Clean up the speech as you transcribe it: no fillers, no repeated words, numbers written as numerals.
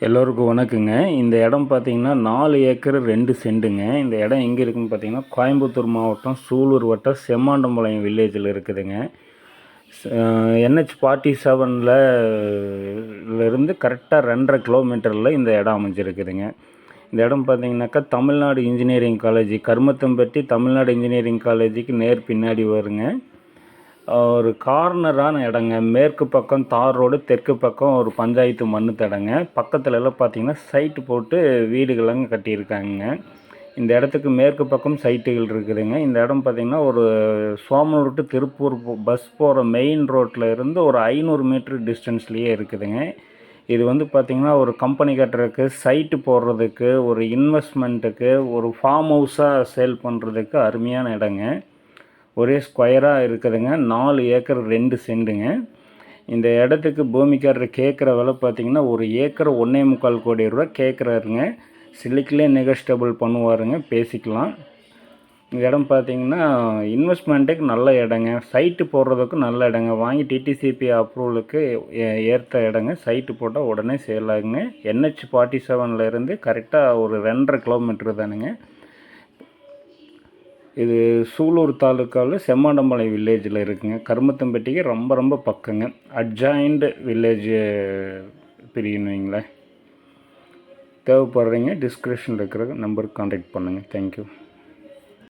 எல்லோருக்கும் வணக்கங்க. இந்த இடம் பார்த்தீங்கன்னா 4 ஏக்கர் 2 சென்ட்டுங்க. இந்த இடம் எங்கே இருக்குதுன்னு பார்த்தீங்கன்னா கோயம்புத்தூர் மாவட்டம் சூலூர் வட்டம் செம்மாண்டம்பாளையம் வில்லேஜில் இருக்குதுங்க. NH 47 இருந்து கரெக்டாக 2.5 கிலோமீட்டரில் இந்த இடம் அமைஞ்சிருக்குதுங்க. இந்த இடம் பார்த்தீங்கன்னாக்கா Tamil Nadu engineering college Karumathampatti Tamil Nadu engineering காலேஜுக்கு நேர் பின்னாடி வருங்க. ஒரு கார்னரான இடங்க. மேற்கு பக்கம் தார் ரோடு, தெற்கு பக்கம் ஒரு பஞ்சாயத்து மண்ணு தடங்க. பக்கத்துல எல்லாம் பார்த்தீங்கன்னா சைட்டு போட்டு வீடுகளங்க கட்டியிருக்காங்க. இந்த இடத்துக்கு மேற்கு பக்கம் சைட்டுகள் இருக்குதுங்க. இந்த இடம் பார்த்தீங்கன்னா ஒரு சோமனூர் டு திருப்பூர் பஸ் போகிற மெயின் ரோட்டில் இருந்து ஒரு 500 மீட்டர் டிஸ்டன்ஸ்லேயே இருக்குதுங்க. இது வந்து பார்த்திங்கன்னா ஒரு கம்பெனி கட்டுறதுக்கு, சைட்டு போடுறதுக்கு, ஒரு இன்வெஸ்ட்மெண்ட்டுக்கு, ஒரு ஃபார்ம் ஹவுஸாக சேல் பண்ணுறதுக்கு அருமையான இடங்க. ஒரே ஸ்கொயராக இருக்குதுங்க. 4 ஏக்கர் 2 சென்ட்டுங்க. இந்த இடத்துக்கு பூமிக்காரர் கேட்குற விலை பார்த்திங்கன்னா ஒரு ஏக்கர் 1.25 கோடி ரூபா கேட்குறாருங்க. சில்லிக்கிலே நெகோஷியபிள் பண்ணுவாருங்க, பேசிக்கலாம். இந்த இடம் பார்த்திங்கன்னா இன்வெஸ்ட்மெண்ட்டுக்கு நல்ல இடங்க. சைட்டு போடுறதுக்கும் நல்ல இடங்க. வாங்கி டிடிசிபி அப்ரூவலுக்கு ஏற்ற இடங்க. சைட்டு போட்டால் உடனே சேல் ஆகுங்க. NH 47 இருந்து கரெக்டாக ஒரு 2.5 கிலோமீட்டர் தானுங்க. இது சூலூர் தாலுக்காவில் செம்மாண்டம்பாளையம் வில்லேஜில் இருக்குங்க. கருமத்தம்பட்டிக்கு ரொம்ப பக்கங்க. அட்ஜாயிண்ட் வில்லேஜ் பிரியுன்னு வைங்களேன். தேவைப்படுறீங்க டிஸ்கிரிப்ஷனில் இருக்கிற நம்பருக்கு கான்டாக்ட் பண்ணுங்கள். தேங்க்யூ.